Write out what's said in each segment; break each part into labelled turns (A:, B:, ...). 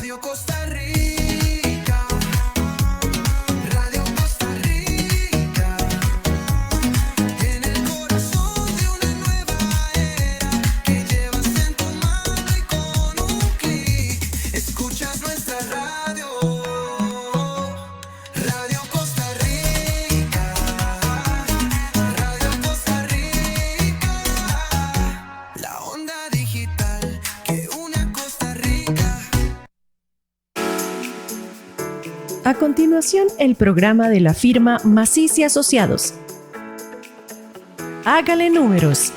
A: Radio Costa Rica, Radio Costa Rica, en el corazón de una nueva era que llevas en tu mano y con un clic escuchas nuestra radio, Radio Costa Rica, Radio Costa Rica, la onda digital que une a Costa Rica.
B: A continuación, el programa de la firma Maciz y Asociados. Hágale números.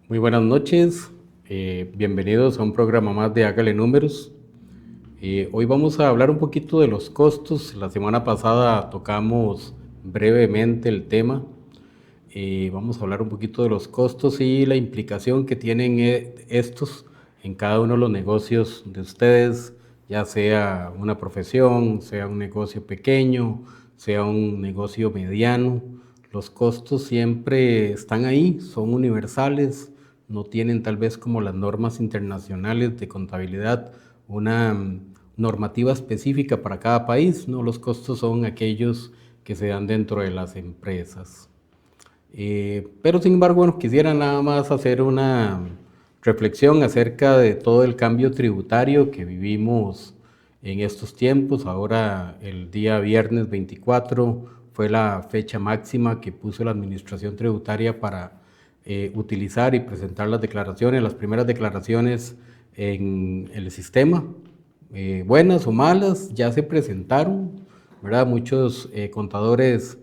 C: Muy buenas noches, bienvenidos a un programa más de Hágale Números. Hoy vamos a hablar un poquito de los costos. La semana pasada tocamos brevemente el tema. Vamos a hablar un poquito de los costos y la implicación que tienen estos en cada uno de los negocios de ustedes, ya sea una profesión, sea un negocio pequeño, sea un negocio mediano. Los costos siempre están ahí, son universales. No tienen tal vez como las normas internacionales de contabilidad una normativa específica para cada país, ¿no? Los costos son aquellos que se dan dentro de las empresas. Pero sin embargo, bueno, quisiera nada más hacer una reflexión acerca de todo el cambio tributario que vivimos en estos tiempos. Ahora el día viernes 24 fue la fecha máxima que puso la Administración Tributaria para utilizar y presentar las declaraciones, las primeras declaraciones en el sistema, buenas o malas, ya se presentaron, ¿verdad? Muchos contadores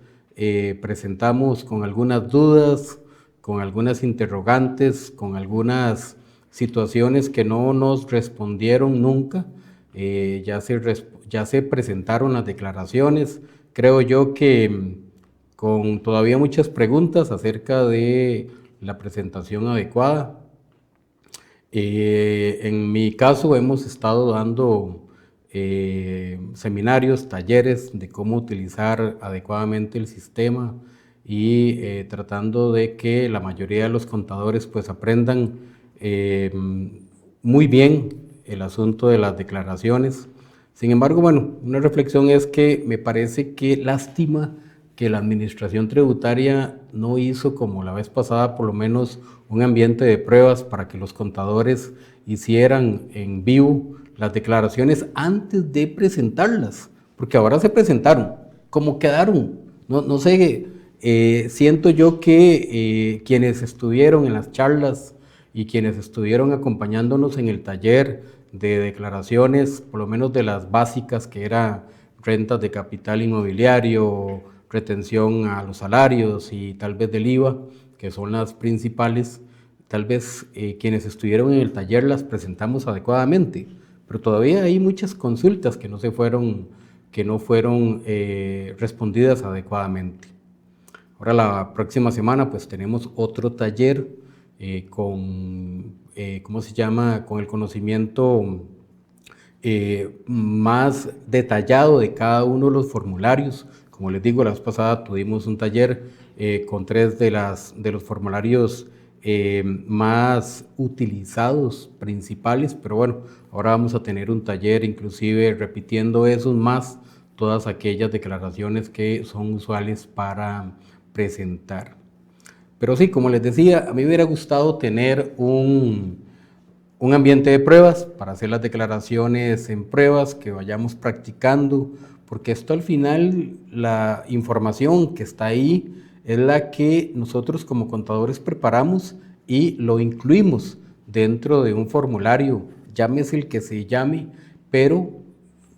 C: presentamos con algunas dudas, con algunas interrogantes, con algunas situaciones que no nos respondieron nunca. Ya se presentaron las declaraciones. Creo yo que con todavía muchas preguntas acerca de la presentación adecuada. En mi caso hemos estado dando seminarios, talleres de cómo utilizar adecuadamente el sistema y tratando de que la mayoría de los contadores pues aprendan muy bien el asunto de las declaraciones. Sin embargo, bueno, una reflexión es que me parece que lástima que la Administración Tributaria no hizo como la vez pasada por lo menos un ambiente de pruebas para que los contadores hicieran en vivo las declaraciones antes de presentarlas, porque ahora se presentaron, ¿cómo quedaron? No sé, siento yo que quienes estuvieron en las charlas y quienes estuvieron acompañándonos en el taller de declaraciones, por lo menos de las básicas que era rentas de capital inmobiliario, retención a los salarios y tal vez del IVA, que son las principales, tal vez quienes estuvieron en el taller las presentamos adecuadamente, pero todavía hay muchas consultas que no fueron respondidas adecuadamente. Ahora la próxima semana pues tenemos otro taller con el conocimiento más detallado de cada uno de los formularios. Como les digo, la vez pasada tuvimos un taller con 3 de los formularios más utilizados, principales, pero bueno, ahora vamos a tener un taller inclusive repitiendo esos más todas aquellas declaraciones que son usuales para presentar. Pero sí, como les decía, a mí me hubiera gustado tener un ambiente de pruebas para hacer las declaraciones en pruebas, que vayamos practicando, porque esto al final, la información que está ahí es la que nosotros como contadores preparamos y lo incluimos dentro de un formulario, llámese el que se llame, pero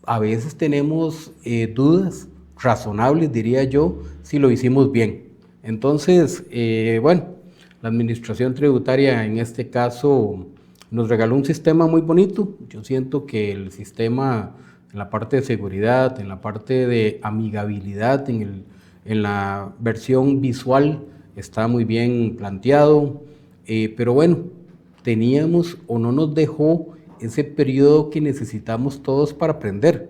C: a veces tenemos dudas razonables, diría yo, si lo hicimos bien. Entonces, bueno, la administración tributaria en este caso nos regaló un sistema muy bonito. Yo siento que el sistema en la parte de seguridad, en la parte de amigabilidad, en la versión visual está muy bien planteado, pero bueno, teníamos o no nos dejó ese periodo que necesitamos todos para aprender.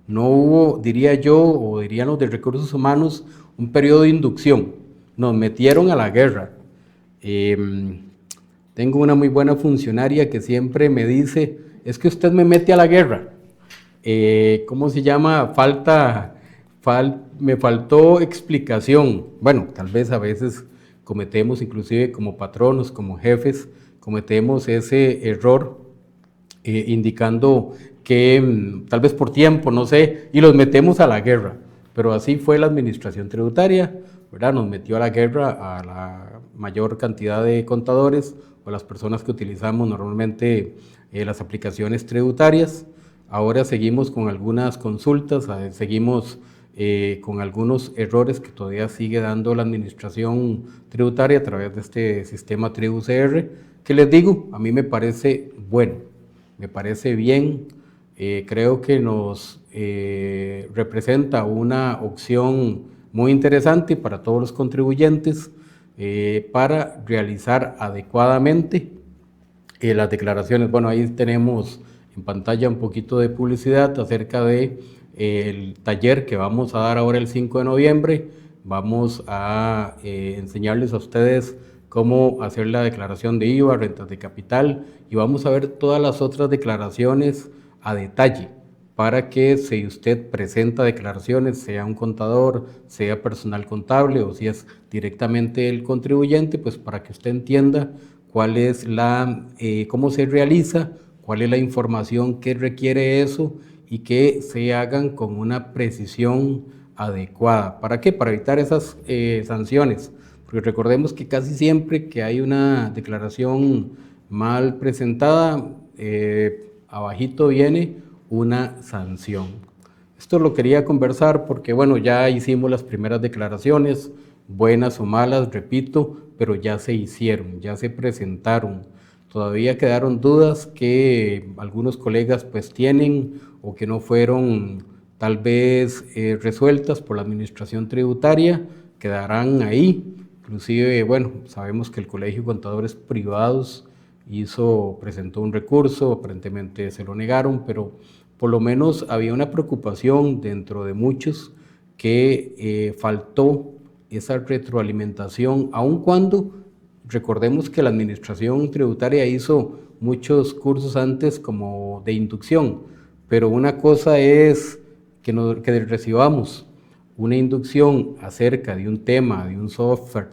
C: No hubo, diría yo, o dirían los de recursos humanos, un periodo de inducción. Nos metieron a la guerra. Tengo una muy buena funcionaria que siempre me dice, es que usted me mete a la guerra. ¿Cómo se llama? Me faltó explicación. Bueno, tal vez a veces cometemos, inclusive como patronos, como jefes, cometemos ese error indicando que tal vez por tiempo, no sé, y los metemos a la guerra. Pero así fue la administración tributaria, ¿verdad? Nos metió a la guerra a la mayor cantidad de contadores o las personas que utilizamos normalmente las aplicaciones tributarias. Ahora seguimos con algunas consultas, seguimos con algunos errores que todavía sigue dando la administración tributaria a través de este sistema TribuCR, que les digo, a mí me parece bueno, me parece bien, creo que nos representa una opción muy interesante para todos los contribuyentes para realizar adecuadamente las declaraciones. Bueno, ahí tenemos en pantalla un poquito de publicidad acerca de el taller que vamos a dar ahora el 5 de noviembre. Vamos a enseñarles a ustedes cómo hacer la declaración de IVA, rentas de capital, y vamos a ver todas las otras declaraciones a detalle para que si usted presenta declaraciones, sea un contador, sea personal contable o si es directamente el contribuyente, pues para que usted entienda cuál es cómo se realiza, cuál es la información que requiere eso y que se hagan con una precisión adecuada. ¿Para qué? Para evitar esas sanciones. Porque recordemos que casi siempre que hay una declaración mal presentada, abajito viene una sanción. Esto lo quería conversar porque, bueno, ya hicimos las primeras declaraciones, buenas o malas, repito, pero ya se hicieron, ya se presentaron. Todavía quedaron dudas que algunos colegas pues tienen o que no fueron tal vez resueltas por la administración tributaria, quedarán ahí. Inclusive, bueno, sabemos que el Colegio de Contadores Privados presentó un recurso, aparentemente se lo negaron, pero por lo menos había una preocupación dentro de muchos que faltó esa retroalimentación, aun cuando recordemos que la administración tributaria hizo muchos cursos antes como de inducción, pero una cosa es que recibamos una inducción acerca de un tema, de un software,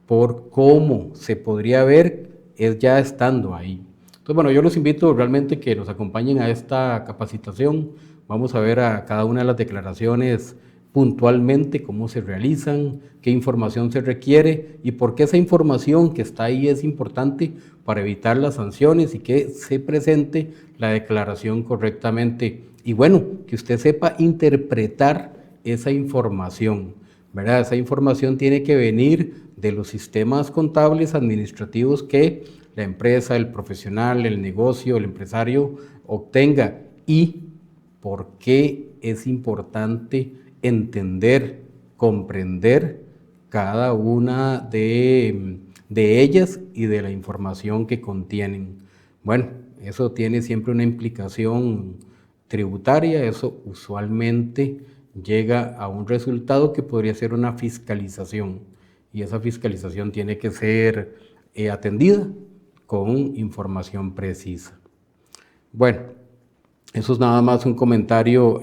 C: por cómo se podría ver, es ya estando ahí. Entonces, bueno, yo los invito realmente que nos acompañen a esta capacitación. Vamos a ver a cada una de las declaraciones puntualmente cómo se realizan, qué información se requiere y por qué esa información que está ahí es importante para evitar las sanciones y que se presente la declaración correctamente. Y bueno, que usted sepa interpretar esa información, ¿verdad? Esa información tiene que venir de los sistemas contables administrativos que la empresa, el profesional, el negocio, el empresario obtenga y por qué es importante entender, comprender cada una de ellas y de la información que contienen. Bueno, eso tiene siempre una implicación tributaria, eso usualmente llega a un resultado que podría ser una fiscalización y esa fiscalización tiene que ser atendida con información precisa. Bueno, eso es nada más un comentario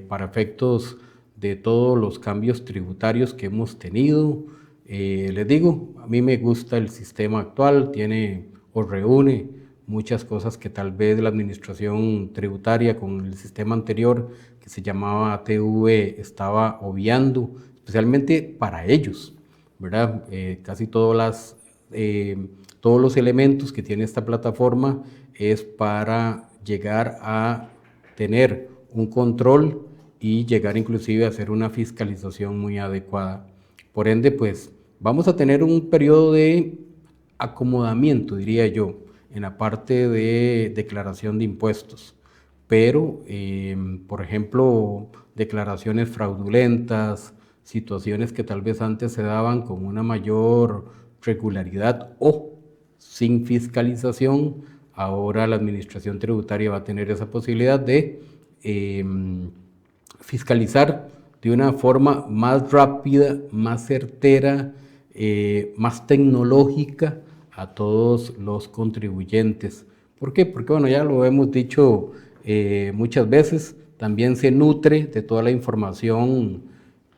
C: para efectos de todos los cambios tributarios que hemos tenido. Les digo, a mí me gusta el sistema actual, tiene o reúne muchas cosas que tal vez la administración tributaria con el sistema anterior que se llamaba TV estaba obviando, especialmente para ellos, ¿verdad? Casi todas las todos los elementos que tiene esta plataforma es para llegar a tener un control y llegar inclusive a hacer una fiscalización muy adecuada. Por ende, pues vamos a tener un periodo de acomodamiento, diría yo, en la parte de declaración de impuestos. Pero, por ejemplo, declaraciones fraudulentas, situaciones que tal vez antes se daban con una mayor regularidad o sin fiscalización, ahora la administración tributaria va a tener esa posibilidad de fiscalizar de una forma más rápida, más certera, más tecnológica a todos los contribuyentes. ¿Por qué? Porque bueno, ya lo hemos dicho muchas veces, también se nutre de toda la información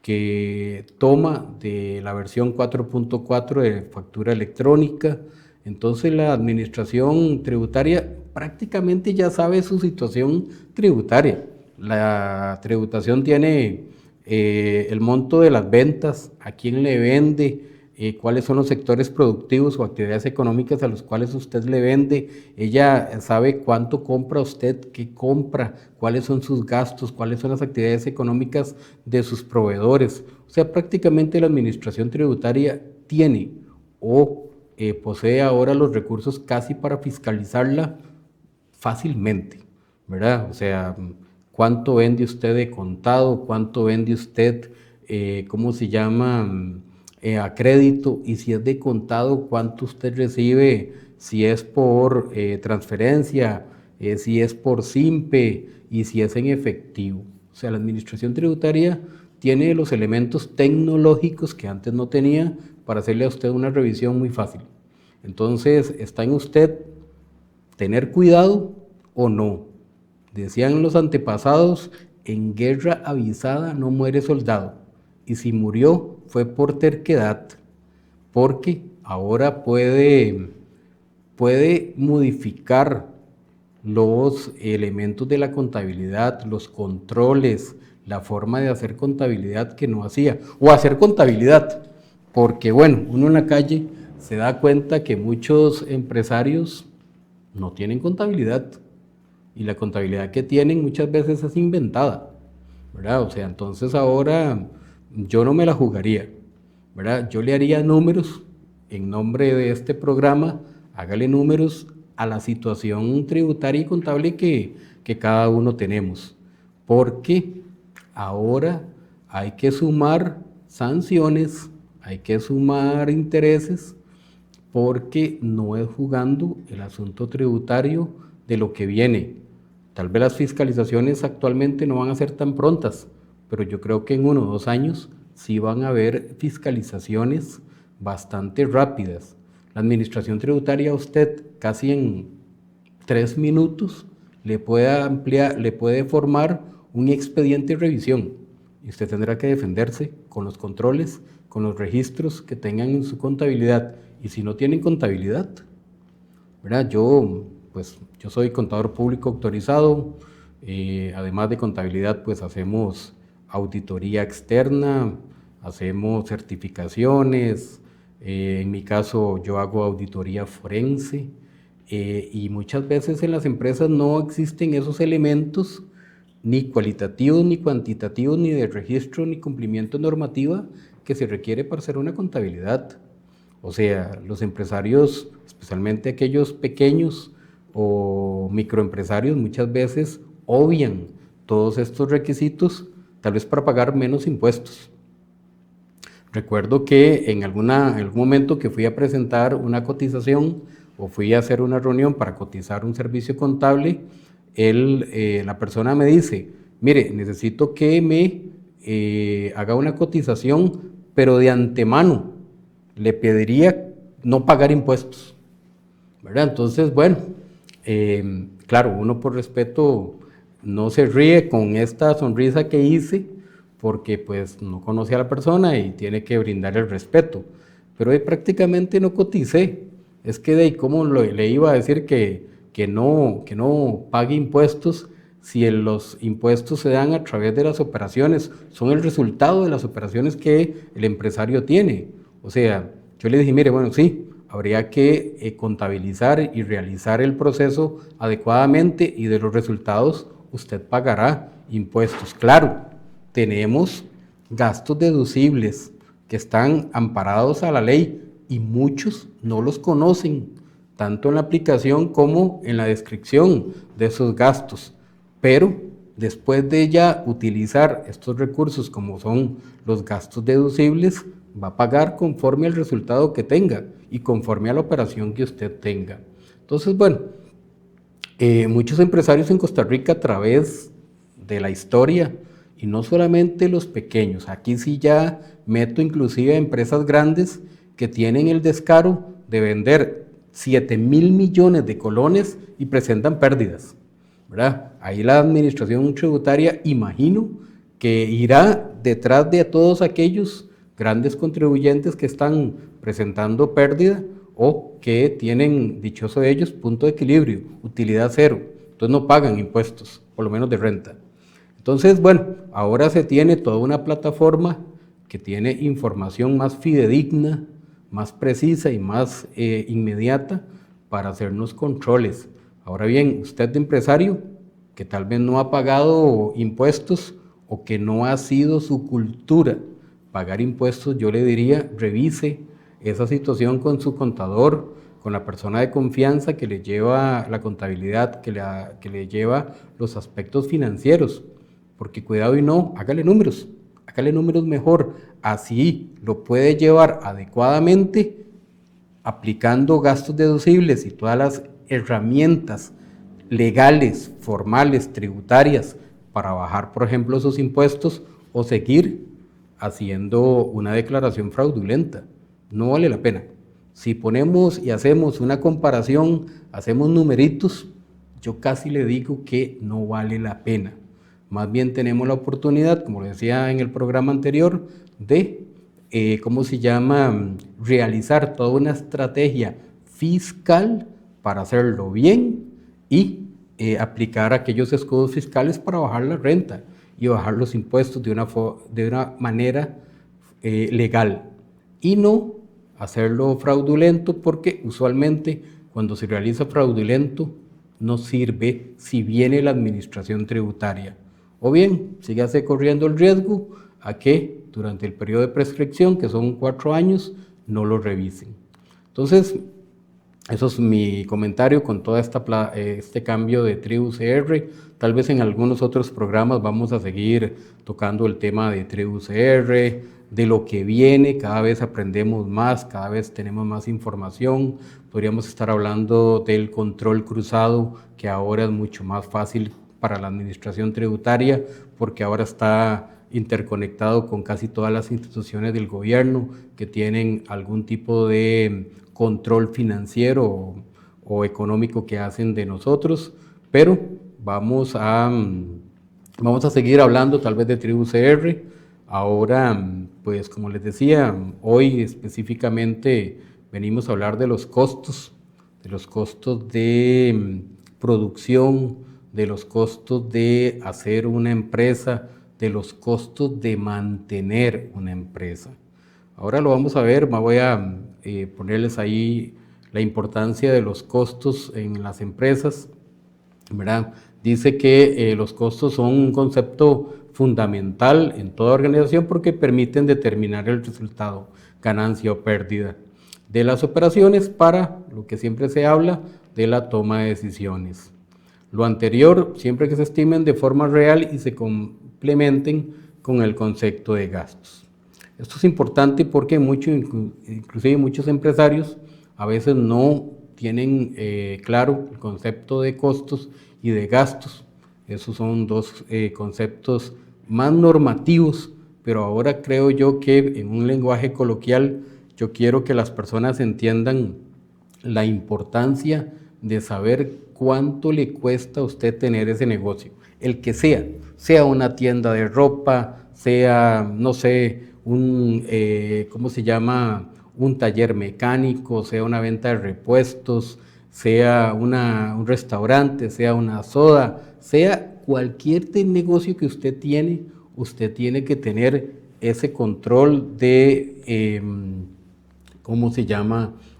C: que toma de la versión 4.4 de factura electrónica. Entonces la administración tributaria prácticamente ya sabe su situación tributaria. La tributación tiene el monto de las ventas, a quién le vende, cuáles son los sectores productivos o actividades económicas a los cuales usted le vende. Ella sabe cuánto compra usted, qué compra, cuáles son sus gastos, cuáles son las actividades económicas de sus proveedores. O sea, prácticamente la administración tributaria tiene o posee ahora los recursos casi para fiscalizarla fácilmente, ¿verdad? O sea, cuánto vende usted de contado, cuánto vende usted, ¿cómo se llama?, a crédito, y si es de contado, cuánto usted recibe, si es por transferencia, si es por SIMPE y si es en efectivo. O sea, la administración tributaria tiene los elementos tecnológicos que antes no tenía para hacerle a usted una revisión muy fácil. Entonces, está en usted tener cuidado o no. Decían los antepasados, en guerra avisada no muere soldado, y si murió fue por terquedad, porque ahora puede modificar los elementos de la contabilidad, los controles, la forma de hacer contabilidad que no hacía, o hacer contabilidad, porque bueno, uno en la calle se da cuenta que muchos empresarios no tienen contabilidad, y la contabilidad que tienen muchas veces es inventada, ¿verdad? O sea, entonces ahora yo no me la jugaría, ¿verdad? Yo le haría números en nombre de este programa, hágale números a la situación tributaria y contable que cada uno tenemos, porque ahora hay que sumar sanciones, hay que sumar intereses, porque no es jugando el asunto tributario de lo que viene. Tal vez las fiscalizaciones actualmente no van a ser tan prontas, pero yo creo que en 1 o 2 años sí van a haber fiscalizaciones bastante rápidas. La administración tributaria a usted casi en 3 minutos le puede formar un expediente de revisión y usted tendrá que defenderse con los controles, con los registros que tengan en su contabilidad. Y si no tienen contabilidad, ¿verdad? Yo soy contador público autorizado, además de contabilidad, pues hacemos auditoría externa, hacemos certificaciones, en mi caso yo hago auditoría forense, y muchas veces en las empresas no existen esos elementos ni cualitativos, ni cuantitativos, ni de registro, ni cumplimiento normativa que se requiere para hacer una contabilidad. O sea, los empresarios, especialmente aquellos pequeños o microempresarios, muchas veces obvian todos estos requisitos, tal vez para pagar menos impuestos. Recuerdo que en algún momento que fui a presentar una cotización o fui a hacer una reunión para cotizar un servicio contable, la persona me dice, mire, necesito que me haga una cotización, pero de antemano le pediría no pagar impuestos, ¿verdad? Entonces, bueno, claro, uno por respeto no se ríe con esta sonrisa que hice, porque pues no conoce a la persona y tiene que brindar el respeto, pero prácticamente no coticé. Es que de cómo le iba a decir que no pague impuestos si los impuestos se dan a través de las operaciones, son el resultado de las operaciones que el empresario tiene. O sea, yo le dije, mire, bueno, sí, habría que contabilizar y realizar el proceso adecuadamente y de los resultados usted pagará impuestos. Claro, tenemos gastos deducibles que están amparados a la ley y muchos no los conocen, tanto en la aplicación como en la descripción de esos gastos. Pero después de ya utilizar estos recursos como son los gastos deducibles, va a pagar conforme al resultado que tenga y conforme a la operación que usted tenga. Entonces, bueno, muchos empresarios en Costa Rica a través de la historia, y no solamente los pequeños, aquí sí ya meto inclusive a empresas grandes que tienen el descaro de vender 7,000 millones de colones y presentan pérdidas, ¿verdad? Ahí la administración tributaria, imagino, que irá detrás de todos aquellos grandes contribuyentes que están presentando pérdida o que tienen, dichoso de ellos, punto de equilibrio, utilidad cero, entonces no pagan impuestos, por lo menos de renta. Entonces, bueno, ahora se tiene toda una plataforma que tiene información más fidedigna, más precisa y más inmediata para hacernos controles. Ahora bien, usted de empresario que tal vez no ha pagado impuestos o que no ha sido su cultura pagar impuestos, yo le diría, revise esa situación con su contador, con la persona de confianza que le lleva la contabilidad, que le lleva los aspectos financieros, porque cuidado y no, hágale números mejor, así lo puede llevar adecuadamente aplicando gastos deducibles y todas las herramientas legales, formales, tributarias para bajar, por ejemplo, esos impuestos o seguir haciendo una declaración fraudulenta. No vale la pena. Si ponemos y hacemos una comparación, hacemos numeritos, yo casi le digo que no vale la pena. Más bien tenemos la oportunidad, como lo decía en el programa anterior, de, realizar toda una estrategia fiscal para hacerlo bien y aplicar aquellos escudos fiscales para bajar la renta y bajar los impuestos de una manera legal y no hacerlo fraudulento, porque usualmente cuando se realiza fraudulento no sirve si viene la administración tributaria. O bien, sígase corriendo el riesgo a que durante el periodo de prescripción, que son 4 años, no lo revisen. Entonces, eso es mi comentario con todo este cambio de Tribu CR. Tal vez en algunos otros programas vamos a seguir tocando el tema de Tribu CR, de lo que viene, cada vez aprendemos más, cada vez tenemos más información. Podríamos estar hablando del control cruzado, que ahora es mucho más fácil para la administración tributaria, porque ahora está interconectado con casi todas las instituciones del gobierno que tienen algún tipo de control financiero o económico que hacen de nosotros, pero vamos a seguir hablando tal vez de Tribu CR. Ahora, pues como les decía, hoy específicamente venimos a hablar de los costos de producción, de los costos de hacer una empresa, de los costos de mantener una empresa. Ahora lo vamos a ver, voy a ponerles ahí la importancia de los costos en las empresas, ¿verdad? Dice que los costos son un concepto fundamental en toda organización porque permiten determinar el resultado, ganancia o pérdida de las operaciones para lo que siempre se habla de la toma de decisiones. Lo anterior, siempre que se estimen de forma real y se complementen con el concepto de gastos. Esto es importante porque inclusive muchos empresarios a veces no tienen claro el concepto de costos y de gastos. Esos son dos conceptos más normativos, pero ahora creo yo que en un lenguaje coloquial yo quiero que las personas entiendan la importancia de saber cuánto le cuesta a usted tener ese negocio, el que sea una tienda de ropa, sea, no sé, un taller mecánico, sea una venta de repuestos, sea un restaurante, sea una soda, sea cualquier negocio que usted tiene que tener ese control de,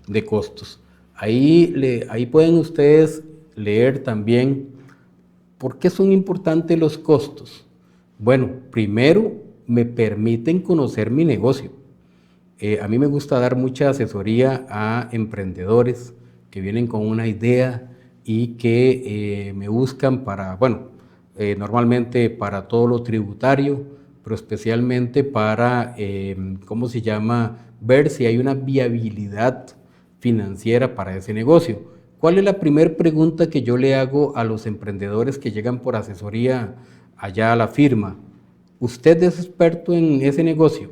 C: de costos. Ahí pueden ustedes leer también por qué son importantes los costos. Bueno, primero me permiten conocer mi negocio. A mí me gusta dar mucha asesoría a emprendedores que vienen con una idea y que me buscan para, normalmente para todo lo tributario, pero especialmente para, ¿cómo se llama?, ver si hay una viabilidad financiera para ese negocio. ¿Cuál es la primera pregunta que yo le hago a los emprendedores que llegan por asesoría allá a la firma? ¿Usted es experto en ese negocio?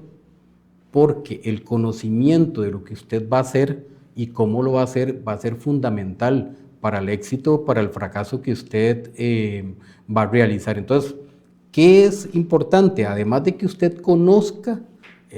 C: Porque el conocimiento de lo que usted va a hacer y cómo lo va a ser fundamental para el éxito o para el fracaso que usted va a realizar. Entonces, ¿qué es importante? Además de que usted conozca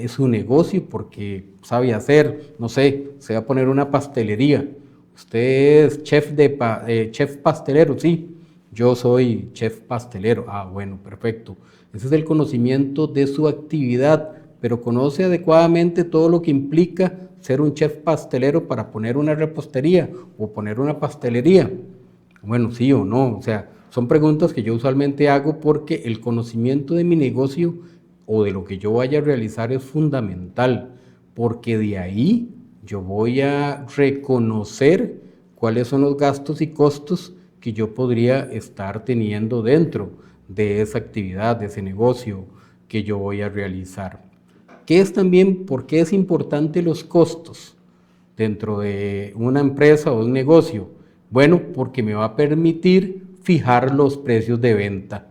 C: su negocio, porque sabe hacer, no sé, se va a poner una pastelería. Usted es chef pastelero, sí. Yo soy chef pastelero. Ah, bueno, perfecto. Ese es el conocimiento de su actividad, pero conoce adecuadamente todo lo que implica ser un chef pastelero para poner una repostería o poner una pastelería. Bueno, sí o no, o sea, son preguntas que yo usualmente hago porque el conocimiento de mi negocio o de lo que yo vaya a realizar es fundamental, porque de ahí yo voy a reconocer cuáles son los gastos y costos que yo podría estar teniendo dentro de esa actividad, de ese negocio que yo voy a realizar. ¿Qué es también, por qué es importante los costos dentro de una empresa o un negocio? Bueno, porque me va a permitir fijar los precios de venta,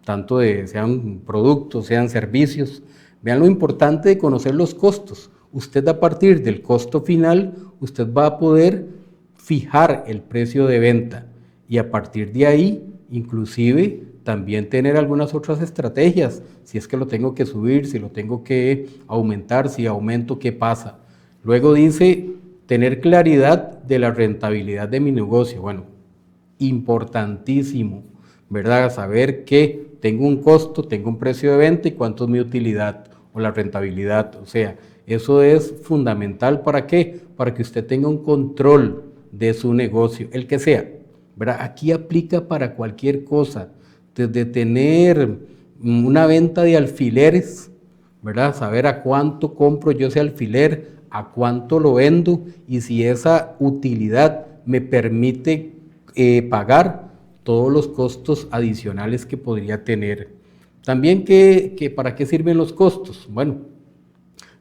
C: tanto sean productos, sean servicios. Vean lo importante de conocer los costos. Usted a partir del costo final, usted va a poder fijar el precio de venta y a partir de ahí, inclusive, también tener algunas otras estrategias, si es que lo tengo que subir, si lo tengo que aumentar, si aumento, ¿qué pasa? Luego dice, tener claridad de la rentabilidad de mi negocio. Bueno, importantísimo, ¿verdad? Saber que tengo un costo, tengo un precio de venta y cuánto es mi utilidad o la rentabilidad. O sea, eso es fundamental. ¿Para qué? Para que usted tenga un control de su negocio, el que sea, ¿verdad? Aquí aplica para cualquier cosa, desde tener una venta de alfileres, ¿verdad? Saber a cuánto compro yo ese alfiler, a cuánto lo vendo y si esa utilidad me permite pagar todos los costos adicionales que podría tener. También, ¿para qué sirven los costos? Bueno,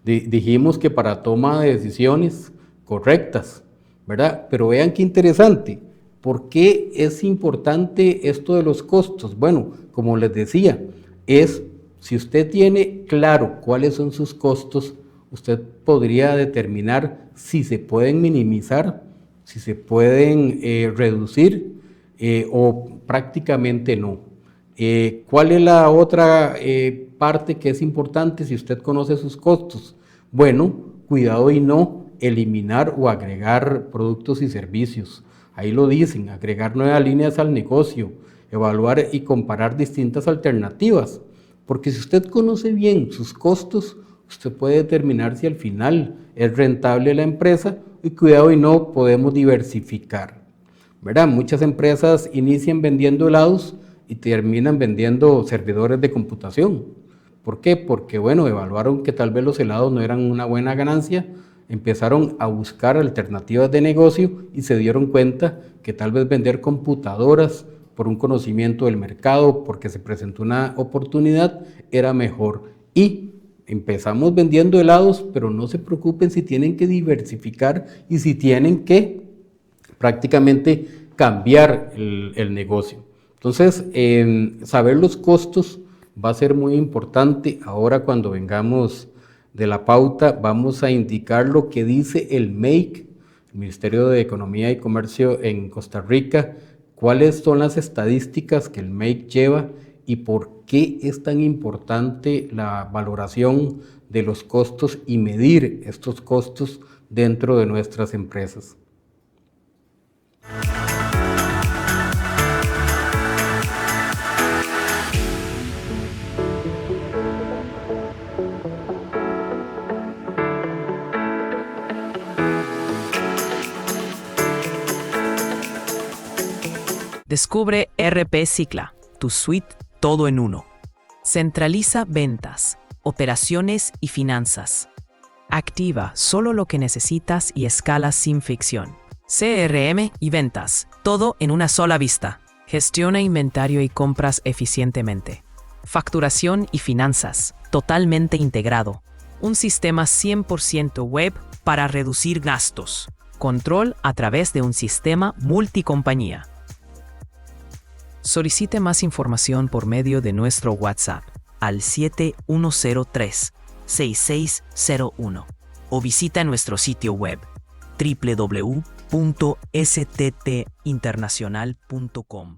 C: dijimos que para toma de decisiones correctas, ¿verdad? Pero vean qué interesante. ¿Por qué es importante esto de los costos? Bueno, como les decía, si usted tiene claro cuáles son sus costos, usted podría determinar si se pueden minimizar, si se pueden reducir o prácticamente no. ¿Cuál es la otra parte que es importante si usted conoce sus costos? Bueno, cuidado y no eliminar o agregar productos y servicios. Ahí lo dicen, agregar nuevas líneas al negocio, evaluar y comparar distintas alternativas. Porque si usted conoce bien sus costos, usted puede determinar si al final es rentable la empresa y cuidado y no podemos diversificar. ¿Verdad? Muchas empresas inician vendiendo helados y terminan vendiendo servidores de computación. ¿Por qué? Porque bueno, evaluaron que tal vez los helados no eran una buena ganancia, empezaron a buscar alternativas de negocio y se dieron cuenta que tal vez vender computadoras por un conocimiento del mercado, porque se presentó una oportunidad, era mejor. Y empezamos vendiendo helados, pero no se preocupen si tienen que diversificar y si tienen que prácticamente cambiar el negocio. Entonces, saber los costos va a ser muy importante. Ahora cuando vengamos de la pauta vamos a indicar lo que dice el MEIC, el Ministerio de Economía y Comercio en Costa Rica, cuáles son las estadísticas que el MEIC lleva y por qué es tan importante la valoración de los costos y medir estos costos dentro de nuestras empresas.
D: Descubre RP Cicla, tu suite todo en uno. Centraliza ventas, operaciones y finanzas. Activa solo lo que necesitas y escala sin fricción. CRM y ventas, todo en una sola vista. Gestiona inventario y compras eficientemente. Facturación y finanzas, totalmente integrado. Un sistema 100% web para reducir gastos. Control a través de un sistema multicompañía. Solicite más información por medio de nuestro WhatsApp al 7103-6601 o visita nuestro sitio web www.sttinternacional.com.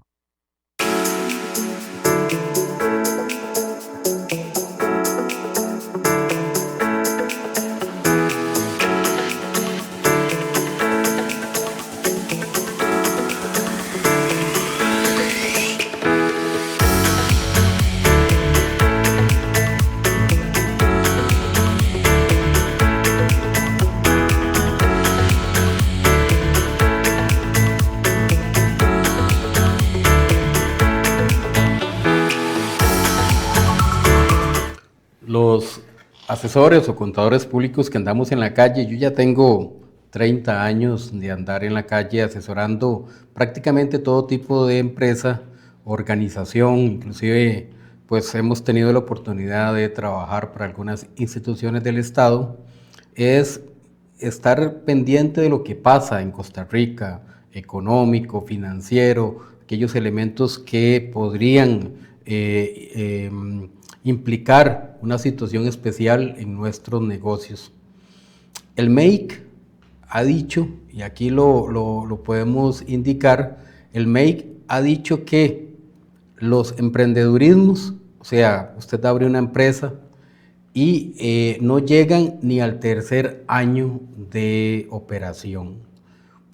C: Los asesores o contadores públicos que andamos en la calle, yo ya tengo 30 años de andar en la calle asesorando prácticamente todo tipo de empresa, organización, inclusive pues hemos tenido la oportunidad de trabajar para algunas instituciones del Estado, es estar pendiente de lo que pasa en Costa Rica, económico, financiero, aquellos elementos que podrían implicar una situación especial en nuestros negocios. El MEIC ha dicho, y aquí lo podemos indicar, el MEIC ha dicho que los emprendedurismos, o sea, usted abre una empresa y no llegan ni al tercer año de operación.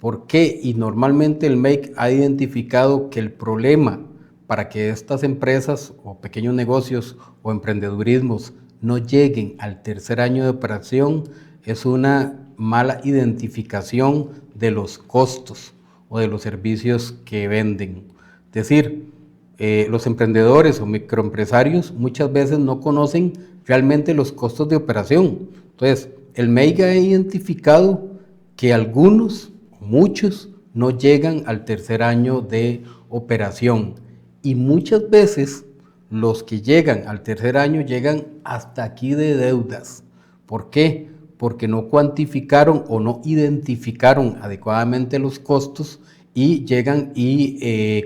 C: ¿Por qué? Y normalmente el MEIC ha identificado que el problema para que estas empresas o pequeños negocios o emprendedurismos no lleguen al tercer año de operación es una mala identificación de los costos o de los servicios que venden. Es decir, los emprendedores o microempresarios muchas veces no conocen realmente los costos de operación. Entonces, el MEIC ha identificado que algunos, muchos, no llegan al tercer año de operación. Y muchas veces los que llegan al tercer año llegan hasta aquí de deudas. ¿Por qué? Porque no cuantificaron o no identificaron adecuadamente los costos y llegan y,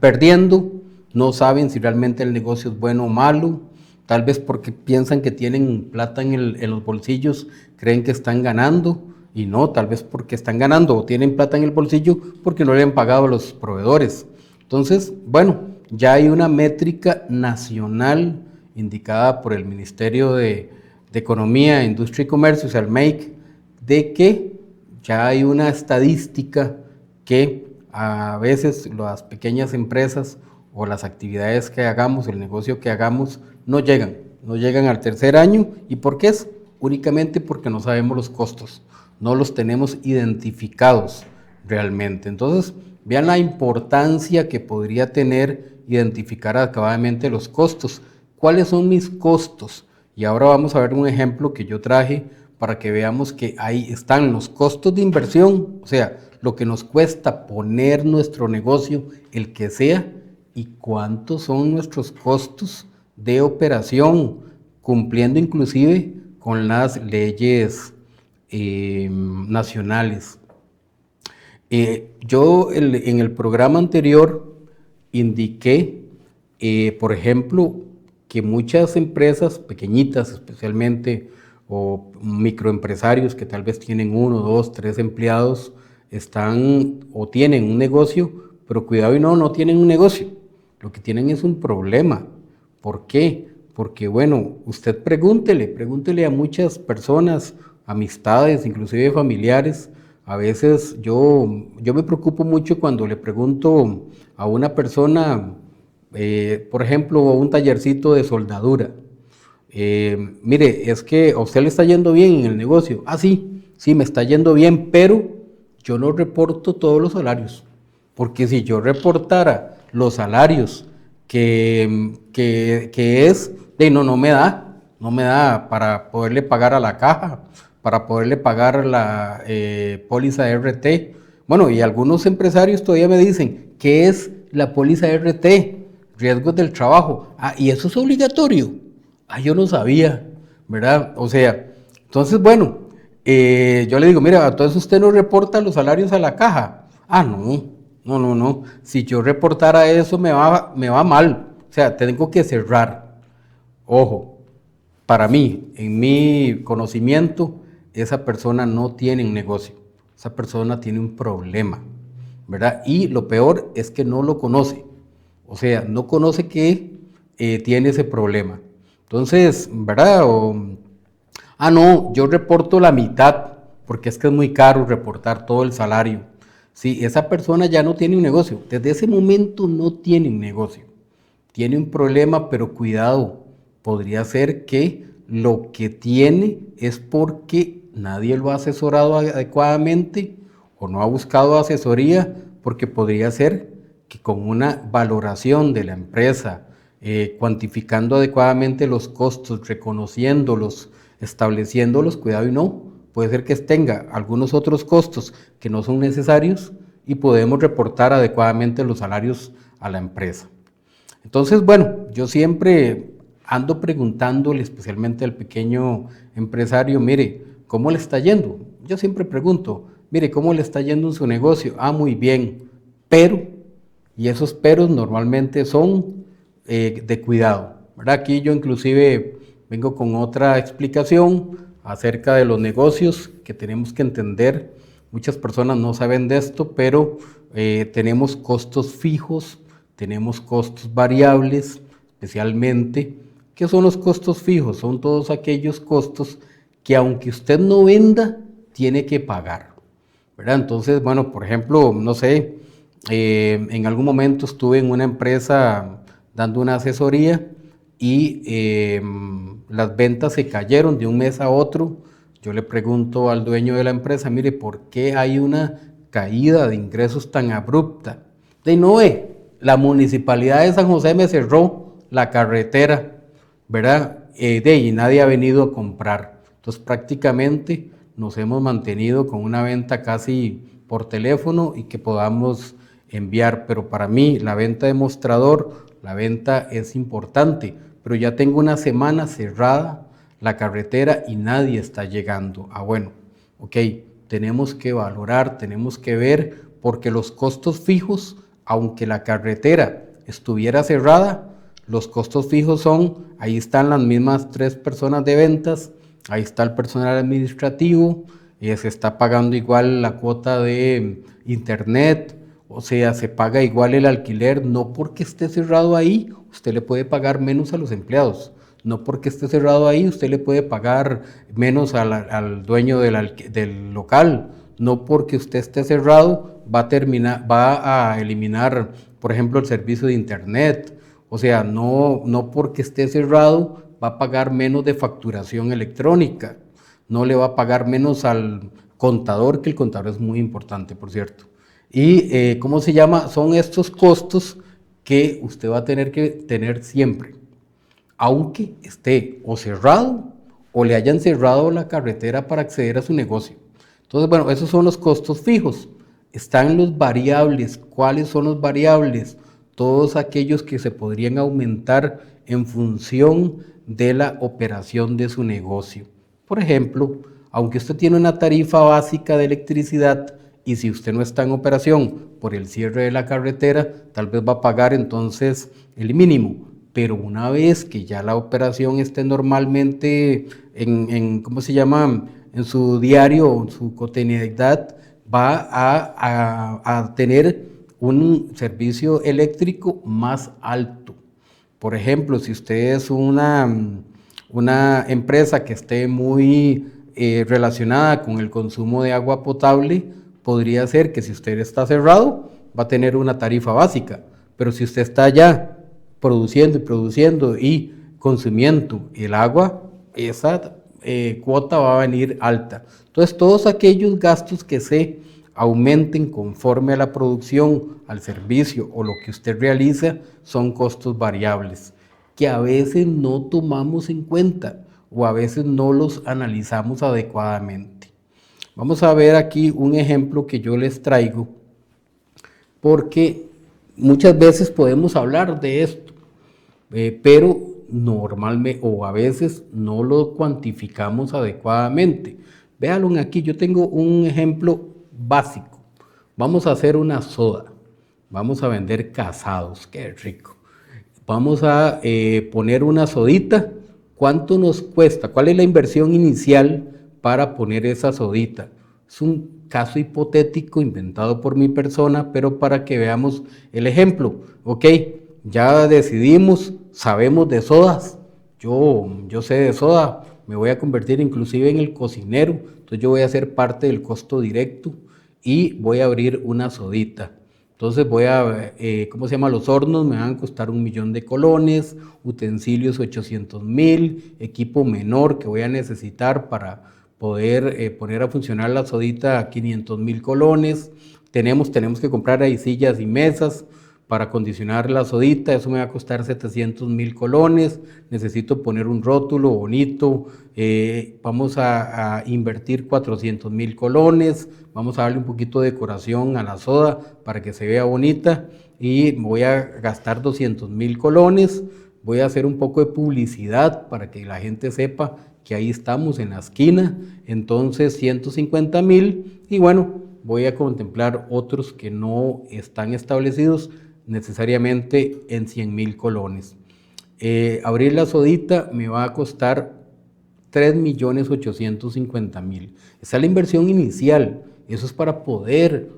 C: perdiendo, no saben si realmente el negocio es bueno o malo, tal vez porque piensan que tienen plata en los bolsillos, creen que están ganando, y no, tal vez porque están ganando o tienen plata en el bolsillo porque no le han pagado a los proveedores. Entonces, bueno, ya hay una métrica nacional indicada por el Ministerio de Economía, Industria y Comercio, o sea, el MEIC, de que ya hay una estadística que a veces las pequeñas empresas o las actividades que hagamos, el negocio que hagamos, no llegan al tercer año. ¿Y por qué es? Únicamente porque no sabemos los costos, no los tenemos identificados realmente. Entonces, vean la importancia que podría tener identificar adecuadamente los costos. ¿Cuáles son mis costos? Y ahora vamos a ver un ejemplo que yo traje para que veamos que ahí están los costos de inversión, o sea, lo que nos cuesta poner nuestro negocio, el que sea, y cuántos son nuestros costos de operación, cumpliendo inclusive con las leyes nacionales. Yo en el programa anterior indiqué, por ejemplo, que muchas empresas pequeñitas especialmente o microempresarios que tal vez tienen 1, 2, 3 empleados están o tienen un negocio, pero cuidado y no tienen un negocio, lo que tienen es un problema. ¿Por qué? Porque bueno, usted pregúntele a muchas personas, amistades, inclusive familiares. A veces yo me preocupo mucho cuando le pregunto a una persona, por ejemplo, a un tallercito de soldadura, mire, es que a usted le está yendo bien en el negocio. Sí, me está yendo bien, pero yo no reporto todos los salarios. porque si yo reportara los salarios que es, no me da para poderle pagar a la caja, para poderle pagar la póliza RT. Bueno, y algunos empresarios todavía me dicen, ¿qué es la póliza RT? Riesgos del trabajo. Ah, ¿y eso es obligatorio? Ah, yo no sabía, ¿verdad? O sea, entonces, bueno, yo le digo, mira, entonces usted no reporta los salarios a la caja. Ah, no. Si yo reportara eso me va mal. O sea, tengo que cerrar. Ojo, para mí, en mi conocimiento, esa persona no tiene un negocio. Esa persona tiene un problema, ¿verdad? Y lo peor es que no lo conoce. O sea, no conoce que tiene ese problema. Entonces, ¿verdad? No, yo reporto la mitad, porque es que es muy caro reportar todo el salario. Sí, esa persona ya no tiene un negocio. Desde ese momento no tiene un negocio. Tiene un problema, pero cuidado, podría ser que lo que tiene es porque nadie lo ha asesorado adecuadamente o no ha buscado asesoría, porque podría ser que con una valoración de la empresa, cuantificando adecuadamente los costos, reconociéndolos, estableciéndolos, cuidado y no, puede ser que tenga algunos otros costos que no son necesarios y podemos reportar adecuadamente los salarios a la empresa. Entonces, bueno, yo siempre ando preguntándole, especialmente al pequeño empresario, mire, ¿cómo le está yendo? Yo siempre pregunto, mire, ¿cómo le está yendo en su negocio? Ah, muy bien, pero, y esos peros normalmente son de cuidado, ¿verdad? Aquí yo inclusive vengo con otra explicación acerca de los negocios que tenemos que entender. Muchas personas no saben de esto, pero tenemos costos fijos, tenemos costos variables, especialmente. ¿Qué son los costos fijos? Son todos aquellos costos que aunque usted no venda, tiene que pagar, ¿verdad? Entonces, bueno, por ejemplo, no sé, en algún momento estuve en una empresa dando una asesoría y las ventas se cayeron de un mes a otro. Yo le pregunto al dueño de la empresa, mire, ¿por qué hay una caída de ingresos tan abrupta? La municipalidad de San José me cerró la carretera, ¿verdad? Y nadie ha venido a comprar. Entonces prácticamente nos hemos mantenido con una venta casi por teléfono y que podamos enviar, pero para mí la venta de mostrador, la venta es importante, pero ya tengo una semana cerrada la carretera y nadie está llegando. Bueno, ok, tenemos que valorar, tenemos que ver, porque los costos fijos, aunque la carretera estuviera cerrada, los costos fijos son, ahí están las mismas 3 personas de ventas, ahí está el personal administrativo, se está pagando igual la cuota de internet, o sea, se paga igual el alquiler, no porque esté cerrado ahí, usted le puede pagar menos a los empleados. No porque esté cerrado ahí, usted le puede pagar menos al dueño del local. No porque usted esté cerrado, va a eliminar, por ejemplo, el servicio de internet. O sea, no porque esté cerrado, va a pagar menos de facturación electrónica. No le va a pagar menos al contador, que el contador es muy importante, por cierto. Y, ¿cómo se llama? Son estos costos que usted va a tener que tener siempre, aunque esté o cerrado o le hayan cerrado la carretera para acceder a su negocio. Entonces, bueno, esos son los costos fijos. Están los variables. ¿Cuáles son los variables? Todos aquellos que se podrían aumentar en función de la operación de su negocio. Por ejemplo, aunque usted tiene una tarifa básica de electricidad y si usted no está en operación por el cierre de la carretera, tal vez va a pagar entonces el mínimo. Pero una vez que ya la operación esté normalmente ¿cómo se llama? En su diario o en su cotidianidad, va a tener un servicio eléctrico más alto. Por ejemplo, si usted es una empresa que esté muy relacionada con el consumo de agua potable, podría ser que si usted está cerrado, va a tener una tarifa básica. Pero si usted está ya produciendo y consumiendo el agua, esa cuota va a venir alta. Entonces, todos aquellos gastos que se aumenten conforme a la producción, al servicio o lo que usted realiza, son costos variables que a veces no tomamos en cuenta o a veces no los analizamos adecuadamente. Vamos a ver aquí un ejemplo que yo les traigo, porque muchas veces podemos hablar de esto, pero normalmente o a veces no lo cuantificamos adecuadamente. Véanlo aquí, yo tengo un ejemplo básico. Vamos a hacer una soda, vamos a vender casados, qué rico. Vamos a poner una sodita. ¿Cuánto nos cuesta? ¿Cuál es la inversión inicial para poner esa sodita? Es un caso hipotético inventado por mi persona, pero para que veamos el ejemplo. Ok, ya decidimos, sabemos de sodas. Yo sé de soda, me voy a convertir inclusive en el cocinero. Entonces yo voy a ser parte del costo directo y voy a abrir una sodita. Entonces voy a, los hornos me van a costar 1.000.000 de colones, utensilios 800.000, equipo menor que voy a necesitar para poder poner a funcionar la sodita 500.000 colones. Tenemos que comprar ahí sillas y mesas para acondicionar la sodita, eso me va a costar 700.000 colones, necesito poner un rótulo bonito, vamos a invertir 400.000 colones, vamos a darle un poquito de decoración a la soda para que se vea bonita y voy a gastar 200.000 colones, voy a hacer un poco de publicidad para que la gente sepa que ahí estamos en la esquina, entonces 150.000 y bueno, voy a contemplar otros que no están establecidos necesariamente en 100.000 colones. Abrir la sodita me va a costar 3.850.000. Esa es la inversión inicial, eso es para poder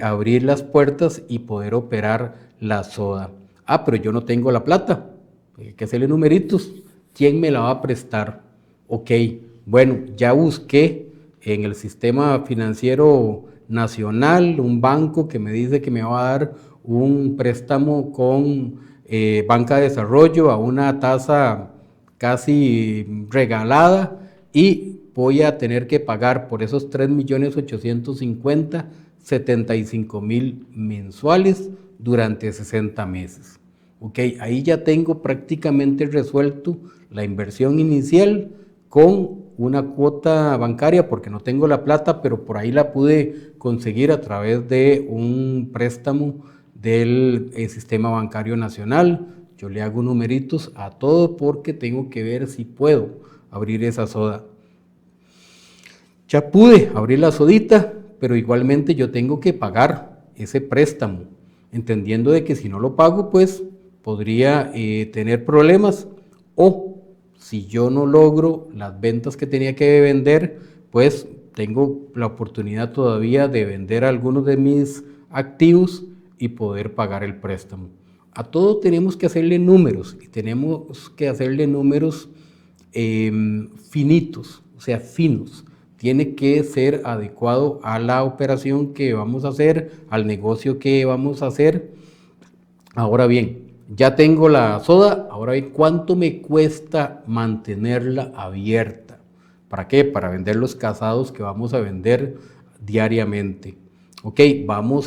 C: abrir las puertas y poder operar la soda. Ah, pero yo no tengo la plata, hay que hacerle numeritos, ¿quién me la va a prestar? Ok, bueno, ya busqué en el sistema financiero nacional un banco que me dice que me va a dar un préstamo con banca de desarrollo a una tasa casi regalada y voy a tener que pagar por esos 3.850.000, 75.000 mensuales durante 60 meses. Ok, ahí ya tengo prácticamente resuelto la inversión inicial con una cuota bancaria porque no tengo la plata, pero por ahí la pude conseguir a través de un préstamo del sistema bancario nacional. Yo le hago numeritos a todo porque tengo que ver si puedo abrir esa soda. Ya pude abrir la sodita, pero igualmente yo tengo que pagar ese préstamo, entendiendo de que si no lo pago, pues podría tener problemas o si yo no logro las ventas que tenía que vender, pues tengo la oportunidad todavía de vender algunos de mis activos y poder pagar el préstamo. A todo tenemos que hacerle números y tenemos que hacerle números finitos, o sea, finos. Tiene que ser adecuado a la operación que vamos a hacer, al negocio que vamos a hacer. Ahora bien, ya tengo la soda, ahora bien, ¿cuánto me cuesta mantenerla abierta? ¿Para qué? Para vender los casados que vamos a vender diariamente. Ok,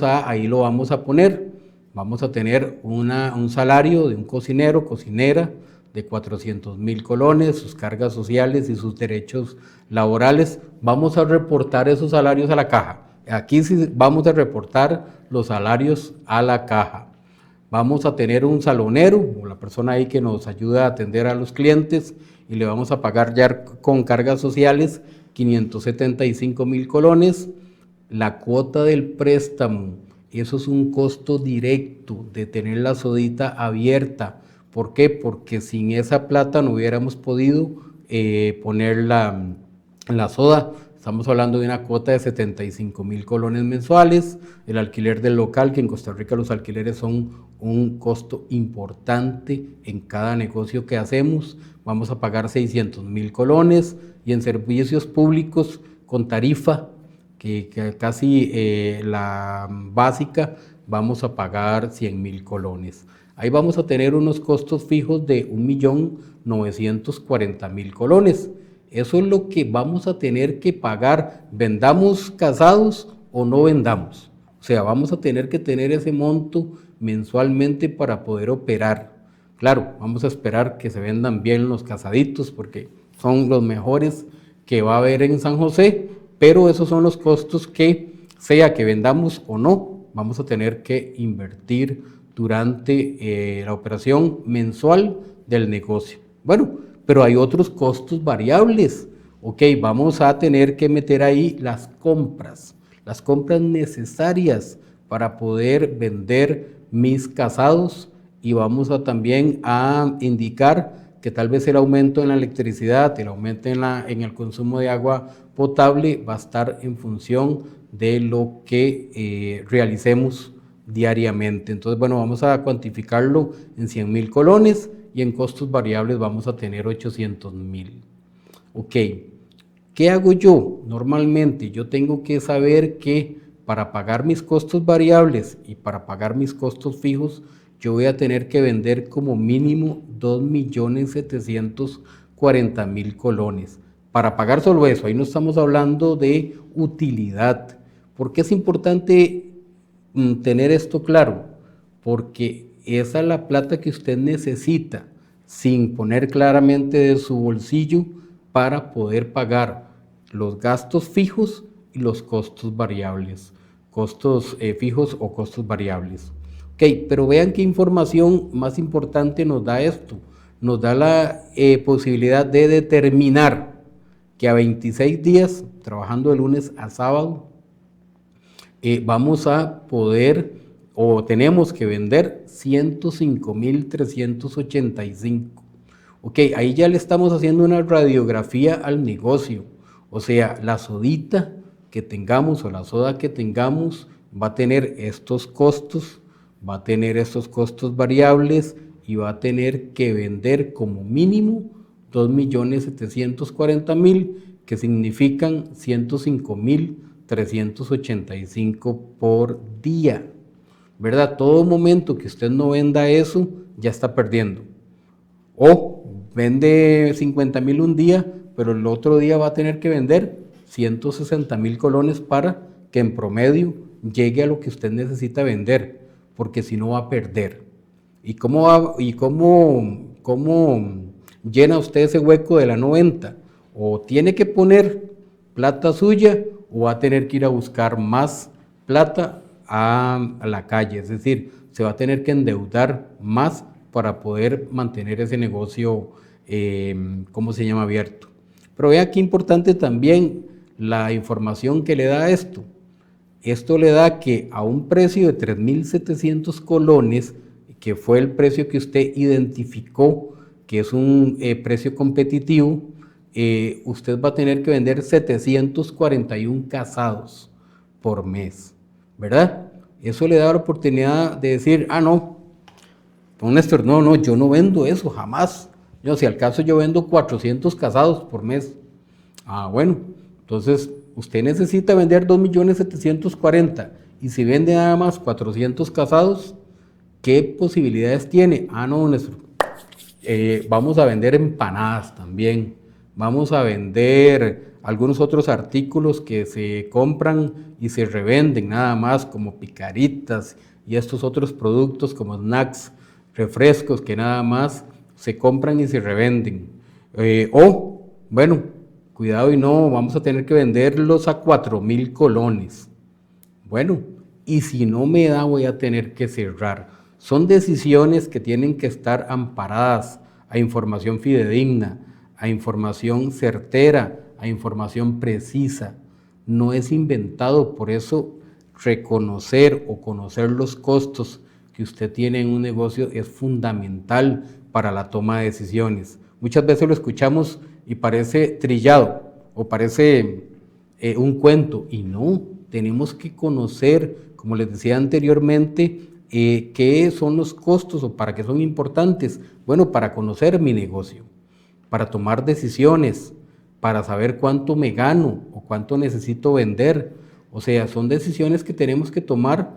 C: ahí lo vamos a poner, vamos a tener un salario de un cocinero, cocinera, de 400.000 colones, sus cargas sociales y sus derechos laborales. Vamos a reportar esos salarios a la caja. Aquí sí vamos a reportar los salarios a la caja. Vamos a tener un salonero, o la persona ahí que nos ayuda a atender a los clientes, y le vamos a pagar ya con cargas sociales 575.000 colones. La cuota del préstamo, eso es un costo directo de tener la sodita abierta. ¿Por qué? Porque sin esa plata no hubiéramos podido poner la soda. Estamos hablando de una cuota de 75.000 colones mensuales, el alquiler del local, que en Costa Rica los alquileres son un costo importante en cada negocio que hacemos. Vamos a pagar 600.000 colones y en servicios públicos con tarifa, que casi la básica, vamos a pagar 100.000 colones. Ahí vamos a tener unos costos fijos de 1.940.000 colones. Eso es lo que vamos a tener que pagar, vendamos casados o no vendamos. O sea, vamos a tener que tener ese monto mensualmente para poder operar. Claro, vamos a esperar que se vendan bien los casaditos porque son los mejores que va a haber en San José, pero esos son los costos que, sea que vendamos o no, vamos a tener que invertir durante la operación mensual del negocio. Bueno, pero hay otros costos variables. Ok, vamos a tener que meter ahí las compras necesarias para poder vender mis casados, y vamos a también a indicar que tal vez el aumento en la electricidad, el aumento en el consumo de agua potable va a estar en función de lo que realicemos diariamente. Entonces, bueno, vamos a cuantificarlo en 100,000 colones y en costos variables vamos a tener 800,000. Ok, ¿qué hago yo? Normalmente yo tengo que saber que para pagar mis costos variables y para pagar mis costos fijos, yo voy a tener que vender como mínimo 2,740,000 colones. Para pagar solo eso, ahí no estamos hablando de utilidad. ¿Por qué es importante tener esto claro? Porque esa es la plata que usted necesita, sin poner claramente de su bolsillo, para poder pagar los gastos fijos y los costos variables, costos fijos o costos variables. Ok, pero vean qué información más importante nos da esto. Nos da la posibilidad de determinar que a 26 días, trabajando de lunes a sábado, vamos a poder o tenemos que vender 105,385. Ok, ahí ya le estamos haciendo una radiografía al negocio. O sea, la sodita que tengamos o la soda que tengamos va a tener estos costos, va a tener estos costos variables y va a tener que vender como mínimo 2,740,000, que significan 105,385 por día, ¿verdad? Todo momento que usted no venda eso, ya está perdiendo. O vende 50,000 un día, pero el otro día va a tener que vender 160,000 colones para que en promedio llegue a lo que usted necesita vender, porque si no va a perder. ¿Y cómo llena usted ese hueco de la 90? O tiene que poner plata suya o va a tener que ir a buscar más plata a la calle, es decir, se va a tener que endeudar más para poder mantener ese negocio, abierto. Pero vea qué importante también la información que le da esto. Esto le da que a un precio de 3,700 colones, que fue el precio que usted identificó, que es un precio competitivo, usted va a tener que vender 741 casados por mes, ¿verdad? Eso le da la oportunidad de decir, no, don Néstor, no, yo no vendo eso, jamás. Yo, si al caso yo vendo 400 casados por mes. Bueno, entonces usted necesita vender 2,740,000 y si vende nada más 400 casados, ¿qué posibilidades tiene? No, Néstor, vamos a vender empanadas también, vamos a vender algunos otros artículos que se compran y se revenden nada más, como picaritas y estos otros productos como snacks, refrescos que nada más se compran y se revenden. Bueno, cuidado y no, vamos a tener que venderlos a 4,000 colones. Bueno, y si no me da, voy a tener que cerrar. Son decisiones que tienen que estar amparadas a información fidedigna, a información certera, a información precisa. No es inventado, por eso reconocer o conocer los costos que usted tiene en un negocio es fundamental para la toma de decisiones. Muchas veces lo escuchamos y parece trillado o parece un cuento, y no, tenemos que conocer, como les decía anteriormente, qué son los costos o para qué son importantes. Bueno, para conocer mi negocio, para tomar decisiones, para saber cuánto me gano o cuánto necesito vender. O sea, son decisiones que tenemos que tomar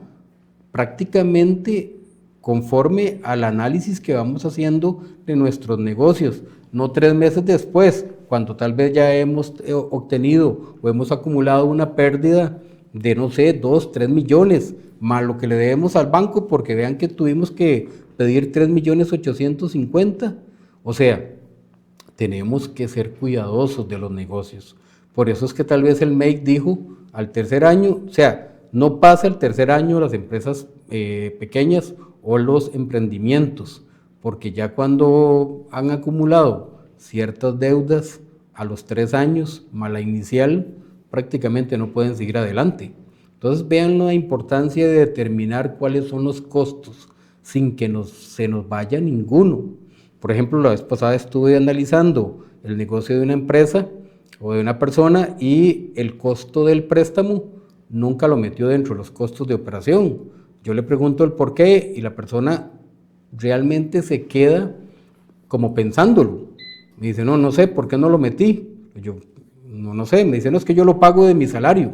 C: prácticamente conforme al análisis que vamos haciendo de nuestros negocios, no 3 meses después, cuando tal vez ya hemos obtenido o hemos acumulado una pérdida de, no sé, 2, 3 millones, más lo que le debemos al banco, porque vean que tuvimos que pedir 3.850.000. O sea, tenemos que ser cuidadosos de los negocios. Por eso es que tal vez el MEIC dijo al tercer año, o sea, no pasa el tercer año las empresas pequeñas o los emprendimientos, porque ya cuando han acumulado ciertas deudas a los 3 años, más la inicial, prácticamente no pueden seguir adelante. Entonces vean la importancia de determinar cuáles son los costos sin que se nos vaya ninguno. Por ejemplo, la vez pasada estuve analizando el negocio de una empresa o de una persona y el costo del préstamo nunca lo metió dentro de los costos de operación. Yo le pregunto el por qué y la persona realmente se queda como pensándolo. Me dice, no sé, ¿por qué no lo metí? Yo, no sé, me dice, no, es que yo lo pago de mi salario.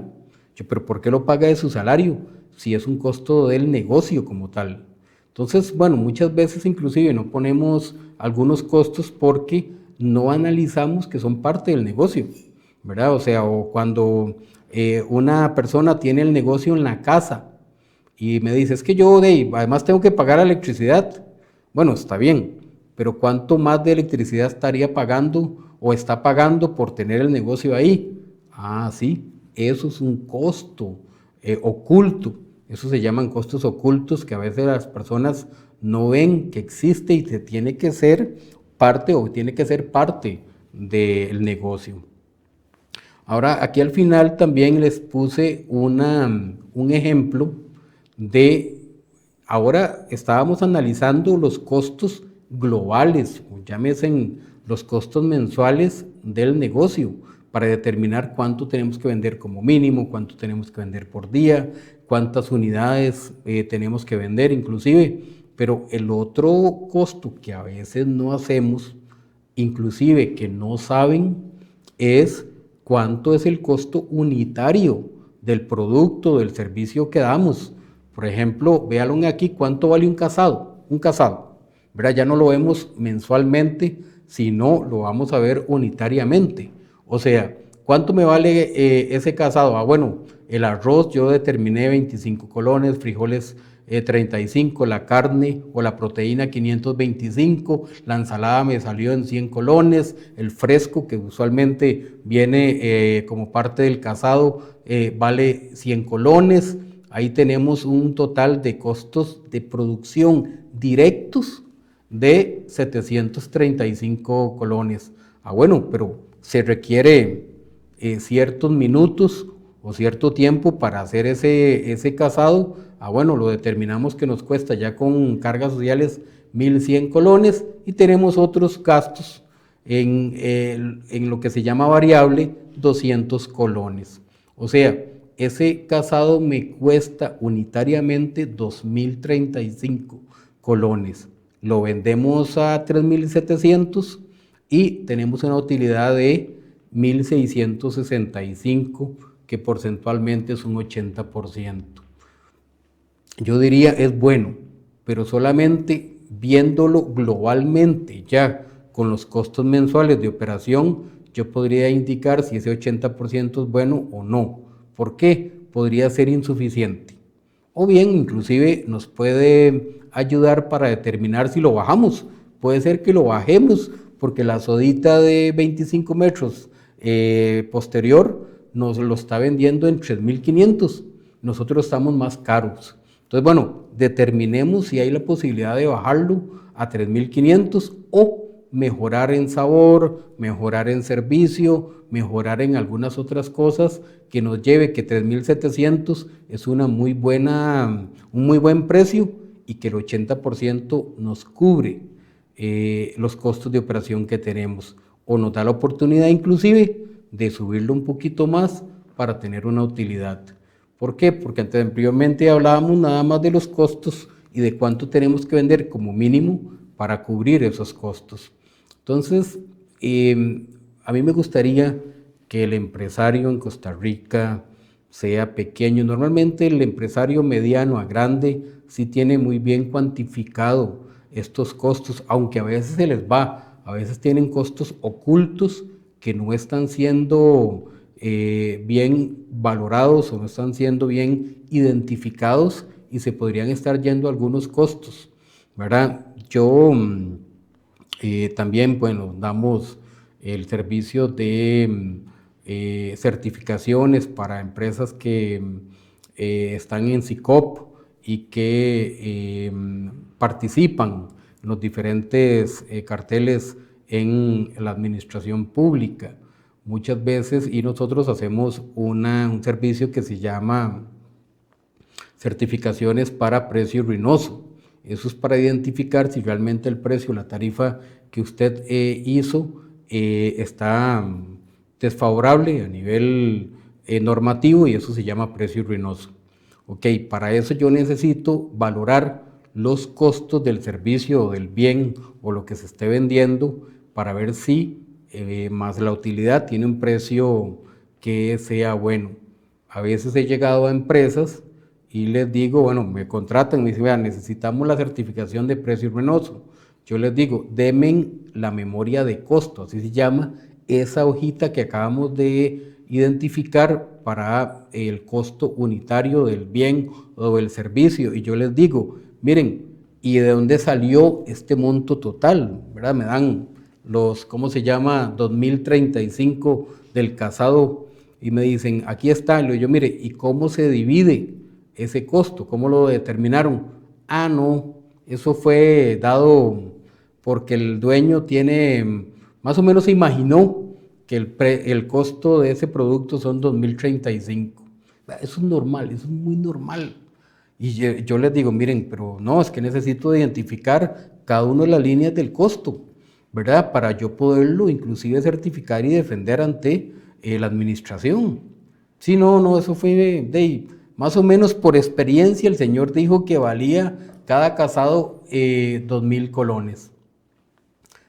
C: Yo, pero ¿por qué lo paga de su salario? Si es un costo del negocio como tal. Entonces, bueno, muchas veces inclusive no ponemos algunos costos porque no analizamos que son parte del negocio, ¿verdad? O sea, o cuando una persona tiene el negocio en la casa y me dice, es que yo además tengo que pagar electricidad. Bueno, está bien, pero ¿cuánto más de electricidad estaría pagando o está pagando por tener el negocio ahí? Ah, sí, eso es un costo oculto. Eso se llaman costos ocultos que a veces las personas no ven que existe y que tiene que ser parte del negocio. Ahora, aquí al final también les puse un ejemplo de, ahora estábamos analizando los costos globales, llámese los costos mensuales del negocio, para determinar cuánto tenemos que vender como mínimo, cuánto tenemos que vender por día, cuántas unidades tenemos que vender inclusive, pero el otro costo que a veces no hacemos, inclusive que no saben, es cuánto es el costo unitario del producto, del servicio que damos. Por ejemplo, véanlo aquí, cuánto vale un casado, ¿verdad? Ya no lo vemos mensualmente, sino lo vamos a ver unitariamente. O sea, ¿cuánto me vale ese casado? Ah, bueno, el arroz yo determiné 25 colones, frijoles 35, la carne o la proteína 525, la ensalada me salió en 100 colones, el fresco que usualmente viene como parte del casado vale 100 colones. Ahí tenemos un total de costos de producción directos de 735 colones. Ah, bueno, pero se requiere ciertos minutos o cierto tiempo para hacer ese casado. Ah, bueno, lo determinamos que nos cuesta ya con cargas sociales 1.100 colones y tenemos otros gastos en lo que se llama variable 200 colones. O sea, ese casado me cuesta unitariamente 2.035 colones. Lo vendemos a 3.700 y tenemos una utilidad de 1.665, que porcentualmente es un 80%. Yo diría es bueno, pero solamente viéndolo globalmente, ya con los costos mensuales de operación, yo podría indicar si ese 80% es bueno o no. ¿Por qué? Podría ser insuficiente. O bien, inclusive, nos puede ayudar para determinar si lo bajamos. Puede ser que lo bajemos, porque la sodita de 25 metros posterior nos lo está vendiendo en 3.500. Nosotros estamos más caros. Entonces, bueno, determinemos si hay la posibilidad de bajarlo a 3.500 o mejorar en sabor, mejorar en servicio, mejorar en algunas otras cosas que nos lleve que 3.700 es un muy buen precio y que el 80% nos cubre los costos de operación que tenemos, o nos da la oportunidad inclusive de subirlo un poquito más para tener una utilidad. ¿Por qué? Porque anteriormente hablábamos nada más de los costos y de cuánto tenemos que vender como mínimo para cubrir esos costos. Entonces, a mí me gustaría que el empresario en Costa Rica sea pequeño. Normalmente el empresario mediano a grande sí tiene muy bien cuantificado estos costos, aunque a veces se les va, a veces tienen costos ocultos que no están siendo bien valorados o no están siendo bien identificados y se podrían estar yendo algunos costos, ¿verdad? Yo también, bueno, damos el servicio de certificaciones para empresas que están en SICOP y que participan en los diferentes carteles en la administración pública. Muchas veces, y nosotros hacemos un servicio que se llama certificaciones para precio ruinoso. Eso es para identificar si realmente el precio, la tarifa que usted hizo está desfavorable a nivel normativo, y eso se llama precio ruinoso. Ok, para eso yo necesito valorar los costos del servicio o del bien o lo que se esté vendiendo para ver si más la utilidad tiene un precio que sea bueno. A veces he llegado a empresas y les digo, bueno, me contratan, me dicen, vean, necesitamos la certificación de precio ruinoso. Yo les digo, denme la memoria de costo, así se llama, esa hojita que acabamos de identificar para el costo unitario del bien o del servicio. Y yo les digo, miren, ¿y de dónde salió este monto total? ¿Verdad? Me dan los, ¿cómo se llama? 2035 del casado y me dicen, aquí está. Y yo, mire, ¿y cómo se divide ese costo? ¿Cómo lo determinaron? Ah, no, eso fue dado porque el dueño tiene, más o menos se imaginó que el costo de ese producto son 2035. Eso es normal, eso es muy normal. Y yo les digo, miren, pero no, es que necesito identificar cada una de las líneas del costo, ¿verdad? Para yo poderlo inclusive certificar y defender ante la administración. Sí, no, eso fue más o menos por experiencia. El señor dijo que valía cada casado 2,000 colones.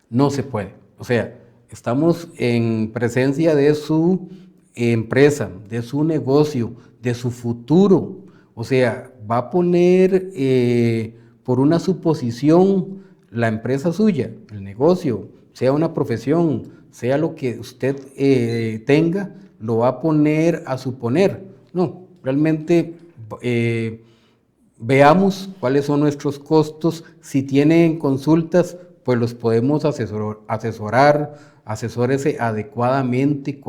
C: No se puede. O sea, estamos en presencia de su empresa, de su negocio, de su futuro. O sea, va a poner por una suposición la empresa suya, el negocio, sea una profesión, sea lo que usted tenga, lo va a poner a suponer. No, realmente veamos cuáles son nuestros costos. Si tienen consultas, pues los podemos asesorar, asesórese adecuadamente,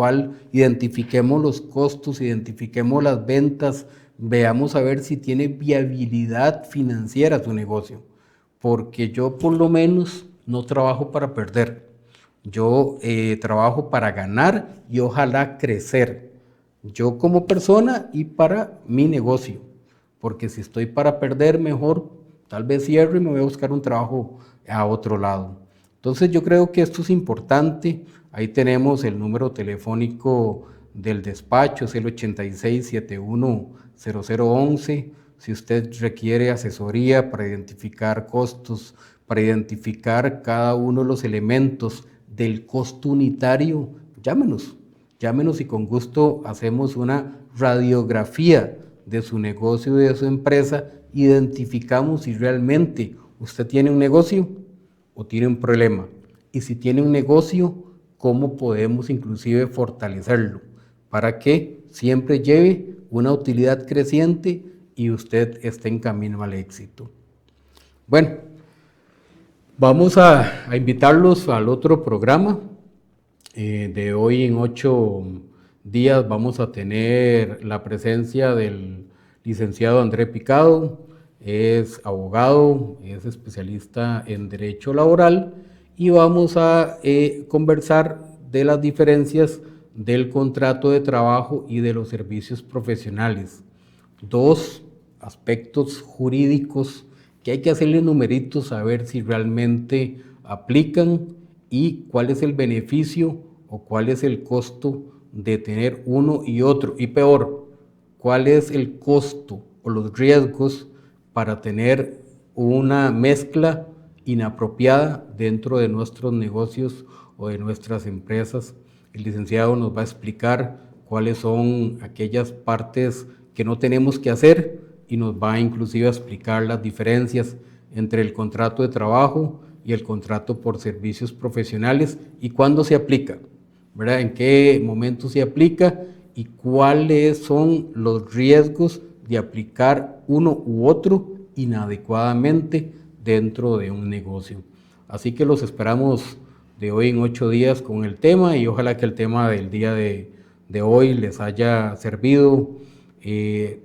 C: identifiquemos los costos, identifiquemos las ventas, veamos a ver si tiene viabilidad financiera su negocio, porque yo por lo menos no trabajo para perder, yo trabajo para ganar y ojalá crecer, yo como persona y para mi negocio, porque si estoy para perder, mejor tal vez cierro y me voy a buscar un trabajo a otro lado. Entonces yo creo que esto es importante. Ahí tenemos el número telefónico del despacho, es el 86710011. Si usted requiere asesoría para identificar costos, para identificar cada uno de los elementos del costo unitario, llámenos y con gusto hacemos una radiografía de su negocio y de su empresa, identificamos si realmente usted tiene un negocio o tiene un problema, y si tiene un negocio, cómo podemos inclusive fortalecerlo para que siempre lleve una utilidad creciente y usted esté en camino al éxito. Bueno, vamos a invitarlos al otro programa. De hoy en 8 días vamos a tener la presencia del licenciado André Picado. Es abogado, es especialista en derecho laboral y vamos a conversar de las diferencias del contrato de trabajo y de los servicios profesionales. 2 aspectos jurídicos que hay que hacerle numeritos a ver si realmente aplican y cuál es el beneficio o cuál es el costo de tener uno y otro. Y peor, cuál es el costo o los riesgos para tener una mezcla inapropiada dentro de nuestros negocios o de nuestras empresas. El licenciado nos va a explicar cuáles son aquellas partes que no tenemos que hacer y nos va inclusive a explicar las diferencias entre el contrato de trabajo y el contrato por servicios profesionales y cuándo se aplica, ¿verdad? En qué momento se aplica y cuáles son los riesgos de aplicar uno u otro inadecuadamente dentro de un negocio. Así que los esperamos de hoy en 8 días con el tema, y ojalá que el tema del día de hoy les haya servido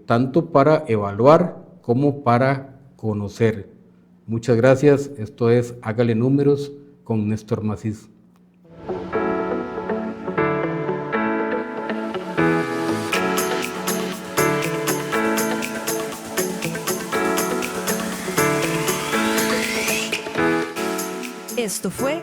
C: tanto para evaluar como para conocer. Muchas gracias. Esto es Hágale Números con Néstor Macís.
B: Esto fue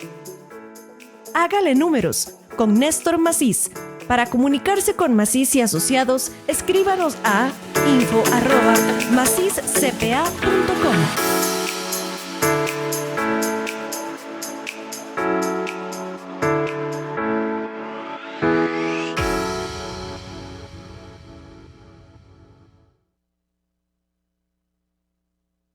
B: Hágale Números con Néstor Macís. Para comunicarse con Macís y Asociados, escríbanos a info@maciscpa.com.